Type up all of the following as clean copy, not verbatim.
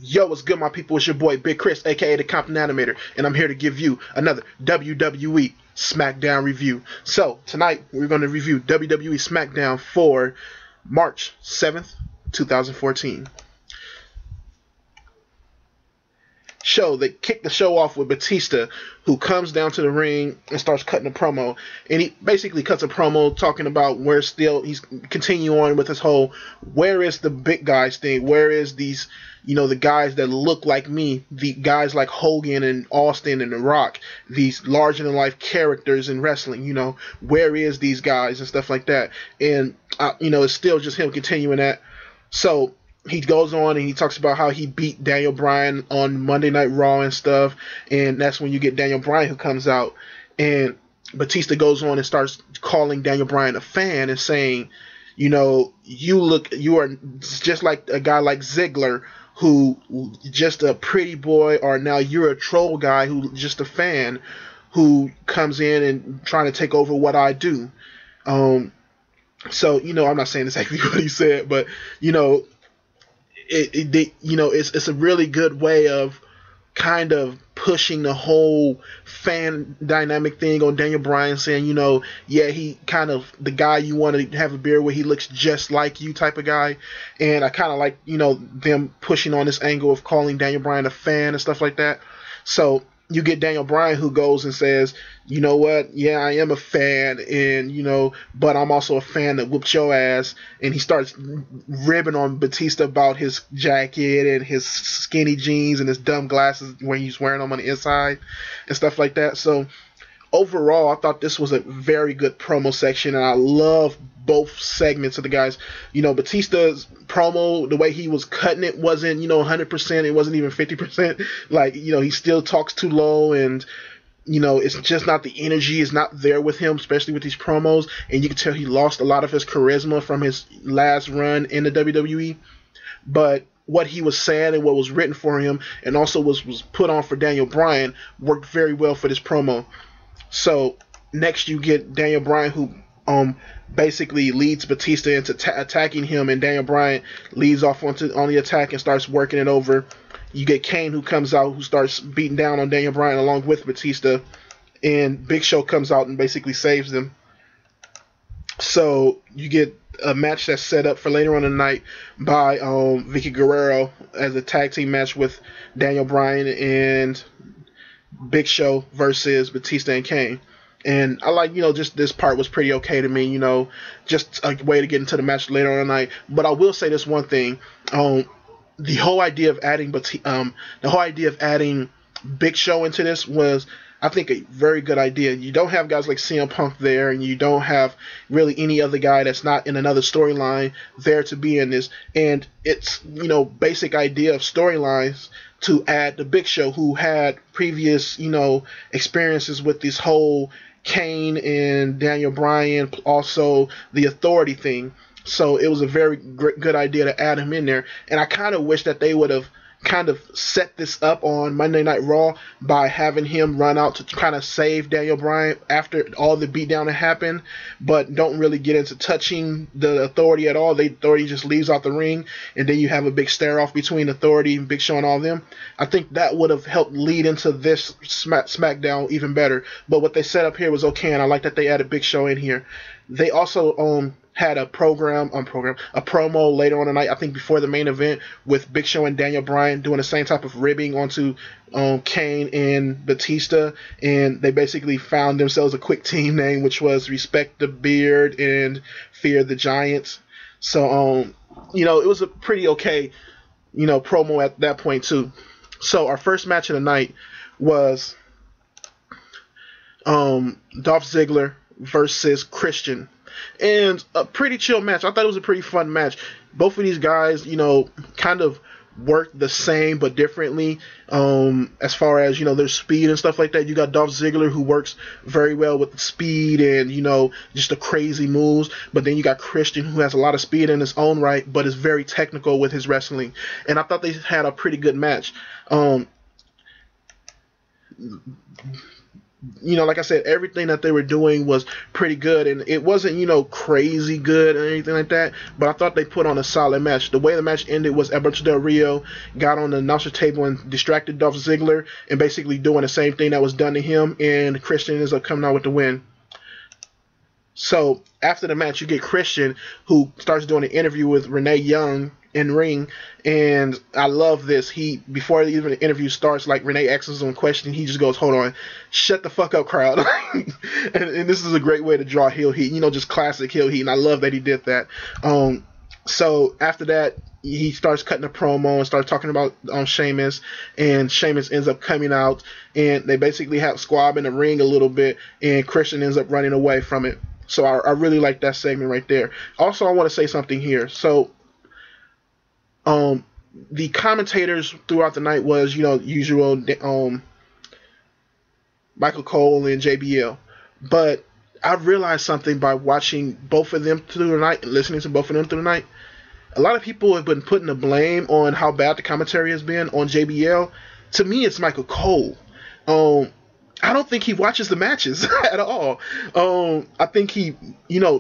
Yo, what's good, my people? It's your boy Big Chris, aka the Compton Animator, and I'm here to give you another WWE Smackdown review. So, tonight we're going to review WWE Smackdown for March 7th, 2014. They kick the show off with Batista, who comes down to the ring and starts cutting a promo. And he basically cuts a promo talking about he's continuing on with his whole, where is the big guys thing? Where is these, the guys that look like me, the guys like Hogan and Austin and The Rock, these larger than life characters in wrestling, where is these guys and stuff like that. And, it's still just him continuing that. So he goes on and he talks about how he beat Daniel Bryan on Monday Night Raw and stuff, and that's when you get Daniel Bryan who comes out, and Batista goes on and starts calling Daniel Bryan a fan and saying, you are just like a guy like Ziggler, who just a pretty boy, or now you're a troll guy who just a fan who comes in and trying to take over what I do. So I'm not saying exactly what he said, but it's a really good way of kind of pushing the whole fan dynamic thing on Daniel Bryan, saying, he kind of the guy you want to have a beer with, he looks just like you type of guy. And I kind of like, them pushing on this angle of calling Daniel Bryan a fan and stuff like that. So you get Daniel Bryan who goes and says, you know what, yeah, I am a fan, and, but I'm also a fan that whooped your ass. And he starts ribbing on Batista about his jacket and his skinny jeans and his dumb glasses when he's wearing them on the inside and stuff like that. So overall, I thought this was a very good promo section, and I love both segments of the guys. Batista's promo, the way he was cutting it wasn't, 100%. It wasn't even 50%. Like, he still talks too low, and, it's just not, the energy is not there with him, especially with these promos. And you can tell he lost a lot of his charisma from his last run in the WWE. But what he was saying and what was written for him, and also was put on for Daniel Bryan, worked very well for this promo. So next you get Daniel Bryan, who basically leads Batista into attacking him, and Daniel Bryan leads off on the attack and starts working it over. You get Kane, who comes out, who starts beating down on Daniel Bryan along with Batista, and Big Show comes out and basically saves them. So you get a match that's set up for later on in the night by Vicky Guerrero as a tag team match with Daniel Bryan and Big Show versus Batista and Kane. And I like, just this part was pretty okay to me, just a way to get into the match later on in the night. But I will say this one thing, the whole idea of adding Big Show into this was, I think, a very good idea. You don't have guys like CM Punk there, and you don't have really any other guy that's not in another storyline there to be in this. And it's, basic idea of storylines to add the Big Show, who had previous, experiences with this whole Kane and Daniel Bryan, also the Authority thing. So it was a very good idea to add him in there. And I kind of wish that they would have kind of set this up on Monday Night Raw by having him run out to kind of save Daniel Bryan after all the beatdown that happened, but don't really get into touching the Authority at all. The Authority just leaves out the ring, and then you have a big stare off between Authority and Big Show and all of them. I think that would have helped lead into this SmackDown even better. But what they set up here was okay, and I like that they added Big Show in here. They also had a promo later on tonight, I think before the main event, with Big Show and Daniel Bryan doing the same type of ribbing onto Kane and Batista, and they basically found themselves a quick team name, which was Respect the Beard and Fear the Giants. So it was a pretty okay promo at that point too. So our first match of the night was Dolph Ziggler versus Christian. And a pretty chill match. I thought it was a pretty fun match. Both of these guys, kind of work the same but differently as far as, their speed and stuff like that. You got Dolph Ziggler, who works very well with the speed and, just the crazy moves. But then you got Christian, who has a lot of speed in his own right, but is very technical with his wrestling. And I thought they had a pretty good match. like I said, everything that they were doing was pretty good, and it wasn't, crazy good or anything like that. But I thought they put on a solid match. The way the match ended was Alberto Del Rio got on the announcer table and distracted Dolph Ziggler, and basically doing the same thing that was done to him, and Christian ends up coming out with the win. So after the match, you get Christian, who starts doing an interview with Renee Young in ring, and I love this. Before even the interview starts, like Renee asks him a question, he just goes, "Hold on, shut the fuck up, crowd." and this is a great way to draw heel heat, just classic heel heat, and I love that he did that. So after that, he starts cutting a promo and starts talking about Sheamus, and Sheamus ends up coming out, and they basically have squab in the ring a little bit, and Christian ends up running away from it. So I really like that segment right there. Also, I want to say something here. So the commentators throughout the night was, usual Michael Cole and JBL. But I realized something by watching both of them through the night and listening to both of them through the night. A lot of people have been putting the blame on how bad the commentary has been on JBL. To me, it's Michael Cole. I don't think he watches the matches at all. I think he,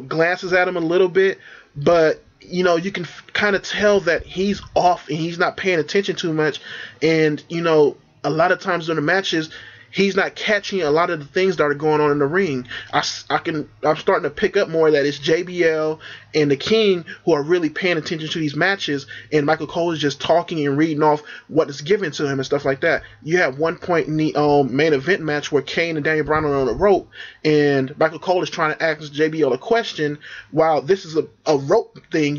glances at them a little bit, but you can kind of tell that he's off and he's not paying attention too much. And, a lot of times during the matches, he's not catching a lot of the things that are going on in the ring. I'm starting to pick up more that it's JBL and the King who are really paying attention to these matches, and Michael Cole is just talking and reading off what is given to him and stuff like that. You have one point in the main event match where Kane and Daniel Bryan are on a rope, and Michael Cole is trying to ask JBL a question while this is a rope thing.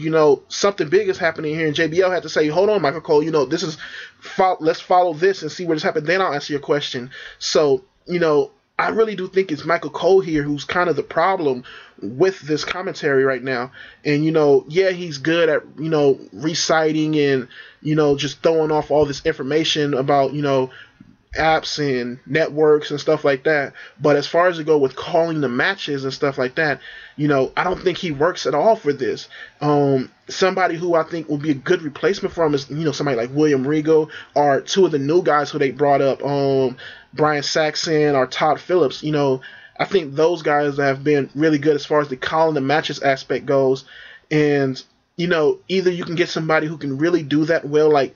Something big is happening here, and JBL had to say, "Hold on, Michael Cole, this is let's follow this and see what has happened. Then I'll answer your question." So, I really do think it's Michael Cole here who's kind of the problem with this commentary right now. And, he's good at, reciting and, just throwing off all this information about, apps and networks and stuff like that. But as far as to go with calling the matches and stuff like that, I don't think he works at all for this. Somebody who I think will be a good replacement for him is, somebody like William Regal, or two of the new guys who they brought up, Brian Saxon or Todd Phillips. I think those guys have been really good as far as the calling the matches aspect goes. And, either you can get somebody who can really do that well, like,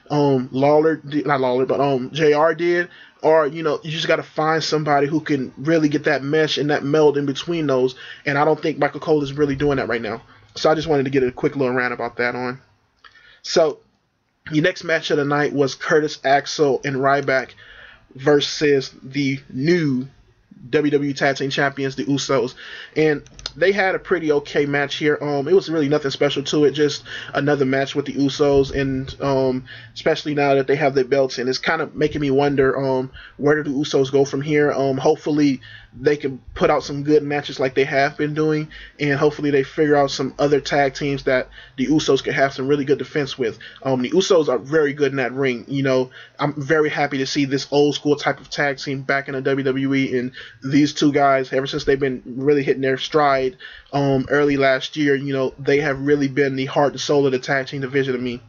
Lawler, not Lawler, but JR did, or you just got to find somebody who can really get that mesh and that meld in between those, and I don't think Michael Cole is really doing that right now. So I just wanted to get a quick little rant about that on. So the next match of the night was Curtis Axel and Ryback versus the new WWE Tag Team Champions, the Usos, and they had a pretty okay match here. It was really nothing special to it, just another match with the Usos, and especially now that they have their belts, and it's kind of making me wonder where do the Usos go from here. Hopefully they can put out some good matches like they have been doing, and hopefully they figure out some other tag teams that the Usos could have some really good defense with. The Usos are very good in that ring. I'm very happy to see this old school type of tag team back in the WWE, and these two guys, ever since they've been really hitting their stride early last year, they have really been the heart and soul of the tag team division to me.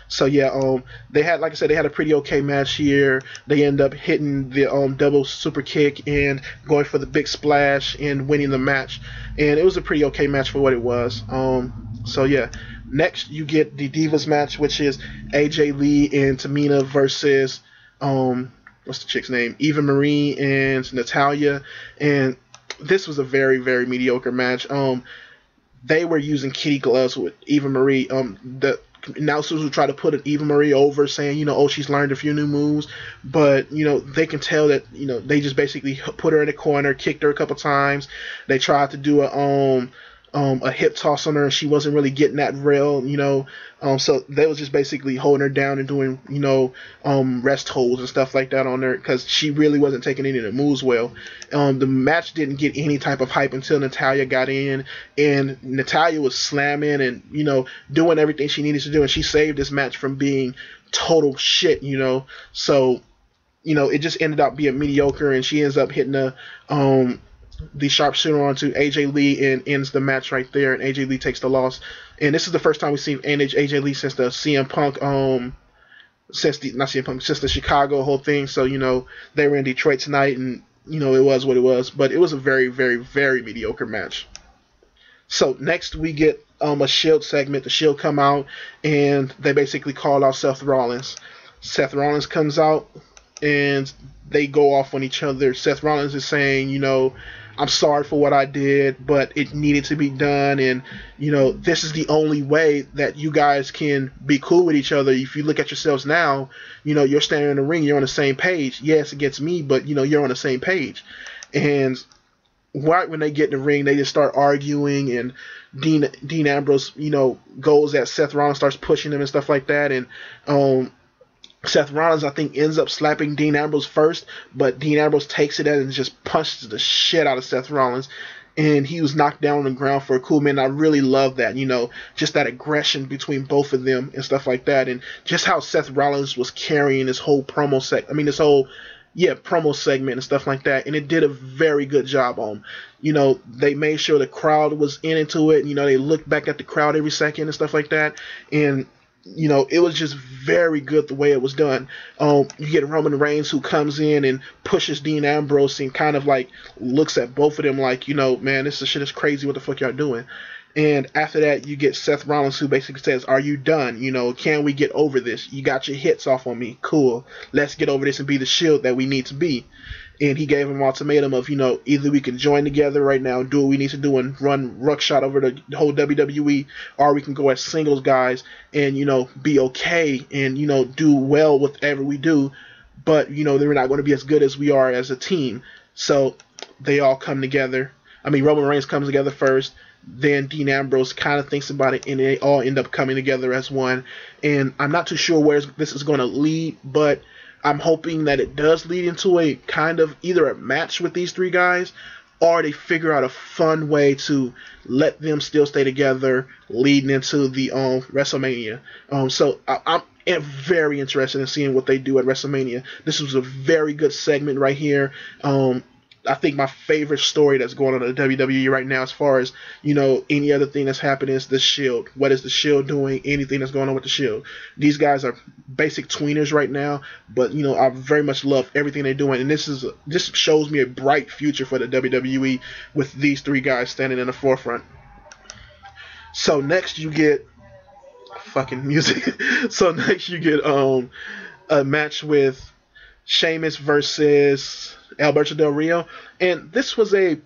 So yeah, they had, like I said, they had a pretty okay match here. They end up hitting the double super kick and going for the big splash and winning the match. And it was a pretty okay match for what it was. So yeah, next you get the Divas match, which is AJ Lee and Tamina versus what's the chick's name? Eva Marie and Natalya. And this was a very, very mediocre match. They were using kitty gloves with Eva Marie. The announcers would try to put an Eva Marie over, saying, oh, she's learned a few new moves, but they can tell that they just basically put her in the corner, kicked her a couple times. They tried to do a hip toss on her, and she wasn't really getting that real, so they was just basically holding her down and doing, rest holds and stuff like that on her, because she really wasn't taking any of the moves well. The match didn't get any type of hype until Natalya got in, and Natalya was slamming and, doing everything she needed to do, and she saved this match from being total shit, so, it just ended up being mediocre, and she ends up hitting the sharpshooter onto AJ Lee and ends the match right there, and AJ Lee takes the loss. And this is the first time we've seen AJ Lee since the CM Punk, since the Chicago whole thing. So, they were in Detroit tonight, and it was what it was. But it was a very, very, very mediocre match. So next we get a Shield segment. The Shield come out and they basically call out Seth Rollins. Seth Rollins comes out and they go off on each other. Seth Rollins is saying, I'm sorry for what I did, but it needed to be done, and this is the only way that you guys can be cool with each other. If you look at yourselves now, you're standing in the ring, you're on the same page. Yes, against me, but you're on the same page. And right when they get in the ring, they just start arguing, and Dean Ambrose, goes at Seth Rollins, starts pushing him and stuff like that, and Seth Rollins, I think, ends up slapping Dean Ambrose first, but Dean Ambrose takes it and just punches the shit out of Seth Rollins, and he was knocked down on the ground for a cool minute. I really love that, just that aggression between both of them and stuff like that, and just how Seth Rollins was carrying this whole promo segment and stuff like that, and it did a very good job on. They made sure the crowd was into it. They looked back at the crowd every second and stuff like that, and it was just very good the way it was done. You get Roman Reigns, who comes in and pushes Dean Ambrose and kind of like looks at both of them like, man, this shit is crazy. What the fuck y'all doing? And after that, you get Seth Rollins, who basically says, are you done? Can we get over this? You got your hits off on me. Cool. Let's get over this and be the Shield that we need to be. And he gave him an ultimatum of, either we can join together right now and do what we need to do and run ruckshot over the whole WWE, or we can go as singles guys and, be okay and, do well with whatever we do. But, they're not going to be as good as we are as a team. So they all come together. Roman Reigns comes together first. Then Dean Ambrose kind of thinks about it, and they all end up coming together as one. And I'm not too sure where this is going to lead, but I'm hoping that it does lead into a kind of either a match with these three guys, or they figure out a fun way to let them still stay together leading into the WrestleMania. So I'm very interested in seeing what they do at WrestleMania. This was a very good segment right here. I think my favorite story that's going on in the WWE right now, as far as, any other thing that's happening, is the Shield. What is the Shield doing? Anything that's going on with the Shield. These guys are basic tweeners right now, but, I very much love everything they're doing. And this shows me a bright future for the WWE with these three guys standing in the forefront. So next you get fucking music. So next you get a match with Sheamus versus Alberto Del Rio, and this was a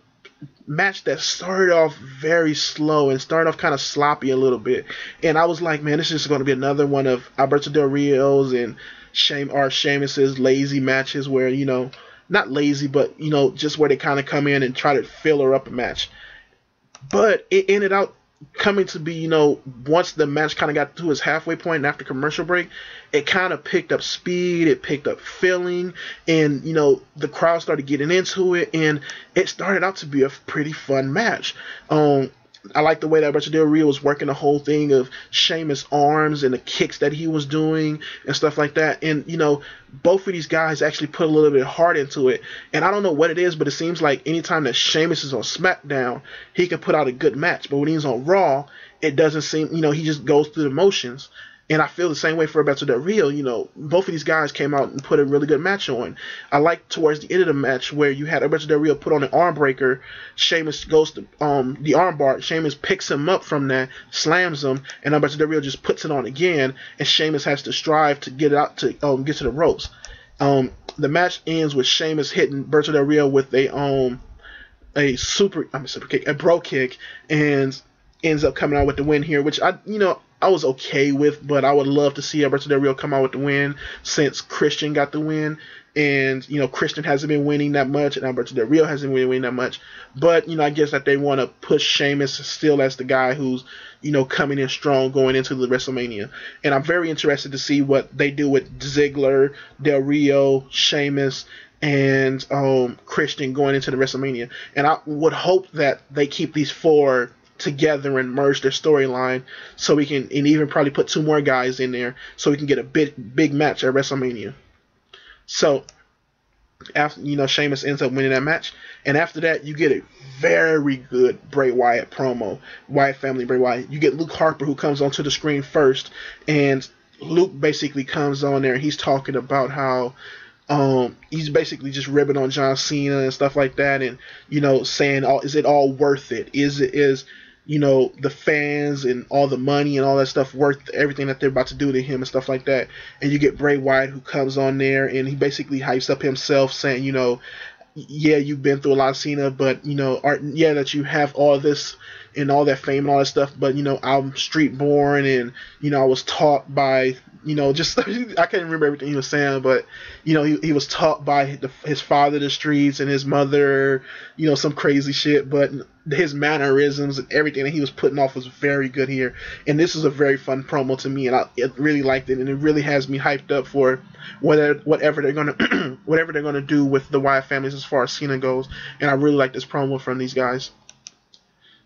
match that started off very slow and started off kind of sloppy a little bit, and I was like, man, this is going to be another one of Alberto Del Rio's and Sheamus's lazy matches where, not lazy, but, just where they kind of come in and try to filler up a match. But it ended out coming to be, once the match kind of got to its halfway point and after commercial break, it kind of picked up speed, it picked up feeling, and, the crowd started getting into it, and it started out to be a pretty fun match. I like the way that Alberto Del Rio was working the whole thing of Sheamus' arms and the kicks that he was doing and stuff like that. And, both of these guys actually put a little bit of heart into it. And I don't know what it is, but it seems like anytime that Sheamus is on SmackDown, he can put out a good match. But when he's on Raw, it doesn't seem, he just goes through the motions. And I feel the same way for Alberto Del Rio. Both of these guys came out and put a really good match on. I like towards the end of the match where you had Alberto Del Rio put on an arm breaker. Sheamus goes to the arm bar. Sheamus picks him up from that, slams him, and Alberto Del Rio just puts it on again. And Sheamus has to strive to get out to get to the ropes. The match ends with Sheamus hitting Alberto Del Rio with a bro kick, and ends up coming out with the win here, which I was okay with, but I would love to see Alberto Del Rio come out with the win since Christian got the win. And, Christian hasn't been winning that much, and Alberto Del Rio hasn't been winning that much. But, I guess that they want to push Sheamus still as the guy who's, coming in strong going into the WrestleMania. And I'm very interested to see what they do with Ziggler, Del Rio, Sheamus, and Christian going into the WrestleMania. And I would hope that they keep these four together and merge their storyline so we can, and even probably put two more guys in there so we can get a big match at WrestleMania. So after, Sheamus ends up winning that match, and after that you get a very good Bray Wyatt promo. Wyatt family, Bray Wyatt. You get Luke Harper, who comes onto the screen first, and Luke basically comes on there and he's talking about how He's basically just ribbing on John Cena and stuff like that, and saying, "Oh, is it all worth it? Is the fans and all the money and all that stuff worth everything that they're about to do to him and stuff like that?" And you get Bray Wyatt, who comes on there and he basically hypes up himself, saying, yeah, you've been through a lot, Cena, but yeah, that you have all this and all that fame and all that stuff, but I'm street born, and I was taught by just I can't remember everything he was saying, but he was taught by his father the streets and his mother, some crazy shit, but his mannerisms and everything that he was putting off was very good here, and this is a very fun promo to me, and I really liked it, and it really has me hyped up for whatever they're gonna do with the Wyatt families as far as Cena goes, and I really like this promo from these guys.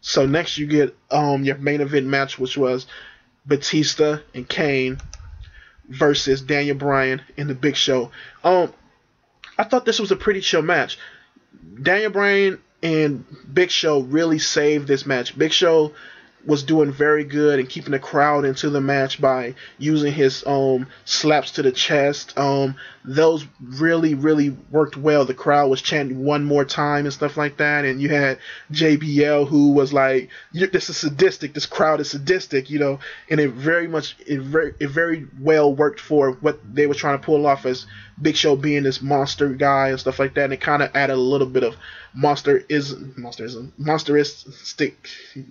So next you get your main event match, which was Batista and Kane versus Daniel Bryan and the Big Show. I thought this was a pretty chill match. Daniel Bryan and Big Show really saved this match. Big Show was doing very good and keeping the crowd into the match by using his slaps to the chest. Those really, really worked well. The crowd was chanting one more time and stuff like that. And you had JBL, who was like, "This is sadistic. This crowd is sadistic," And it very well worked for what they were trying to pull off as Big Show being this monster guy and stuff like that. And it kind of added a little bit of monsteristic,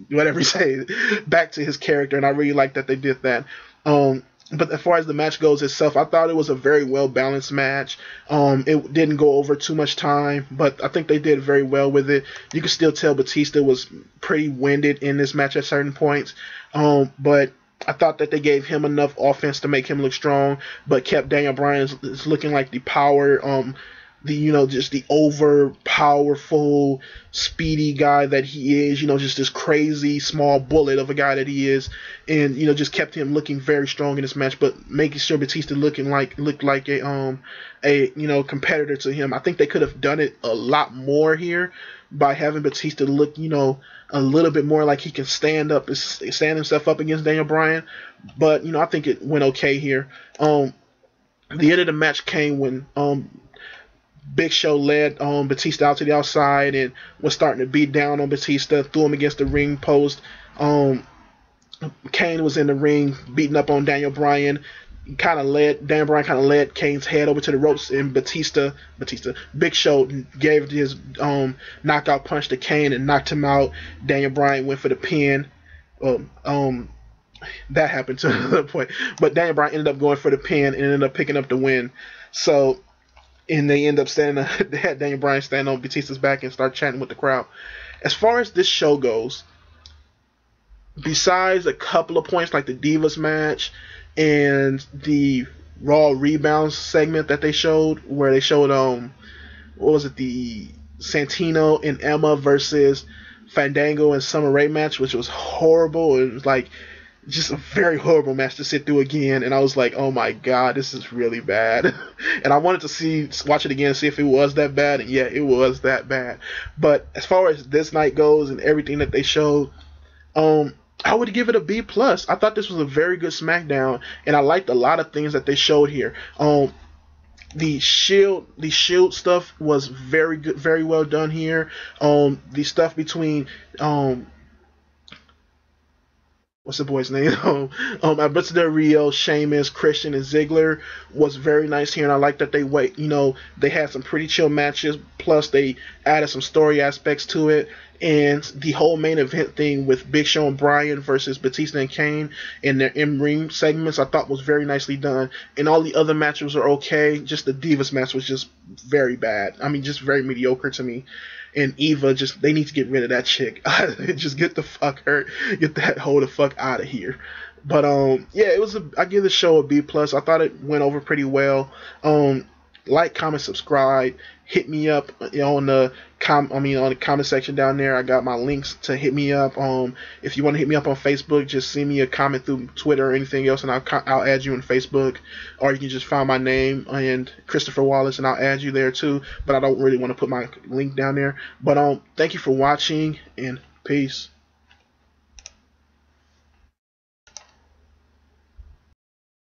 whatever you say, back to his character, and I really like that they did that. But as far as the match goes itself, I thought it was a very well balanced match. It didn't go over too much time, but I think they did very well with it. You could still tell Batista was pretty winded in this match at certain points, but I thought that they gave him enough offense to make him look strong, but kept Daniel Bryan is looking like the power, just the over powerful, speedy guy that he is, just this crazy small bullet of a guy that he is, and just kept him looking very strong in this match, but making sure Batista looked like a competitor to him. I think they could have done it a lot more here by having Batista look, a little bit more like he can stand himself up against Daniel Bryan, but I think it went okay here. The end of the match came when Big Show led Batista out to the outside and was starting to beat down on Batista, threw him against the ring post. Kane was in the ring beating up on Daniel Bryan. Daniel Bryan kind of led Kane's head over to the ropes, and Big Show gave his knockout punch to Kane and knocked him out. Daniel Bryan went for the pin. That happened to the point, but Daniel Bryan ended up going for the pin and ended up picking up the win. So, and they end up they had Daniel Bryan stand on Batista's back and start chatting with the crowd. As far as this show goes, besides a couple of points like the Divas match and the Raw Rebounds segment that they showed, where they showed the Santino and Emma versus Fandango and Summer Rae match, which was horrible. It was like just a very horrible match to sit through again, and I was like, oh my god, this is really bad. And I wanted to watch it again and see if it was that bad, and yeah, it was that bad. But as far as this night goes and everything that they showed, I would give it a B+. I thought this was a very good SmackDown, and I liked a lot of things that they showed here. The Shield stuff was very good, very well done here. The stuff between what's the boy's name? Batista, Rio, Sheamus, Christian, and Ziggler was very nice here, and I like that they had some pretty chill matches. Plus, they added some story aspects to it, and the whole main event thing with Big Show and Bryan versus Batista and Kane in their in-ring segments, I thought was very nicely done. And all the other matches are okay. Just the Divas match was just very bad. I mean, just very mediocre to me. And Eva, they need to get rid of that chick. Just get the fuck get that hoe the fuck out of here. But yeah, I give the show a B+. I thought it went over pretty well. Like, comment, subscribe. Hit me up on the comment section down there. I got my links to hit me up. If you want to hit me up on Facebook, just send me a comment through Twitter or anything else, and I'll add you on Facebook. Or you can just find my name and Christopher Wallace, and I'll add you there too. But I don't really want to put my link down there. But thank you for watching, and peace.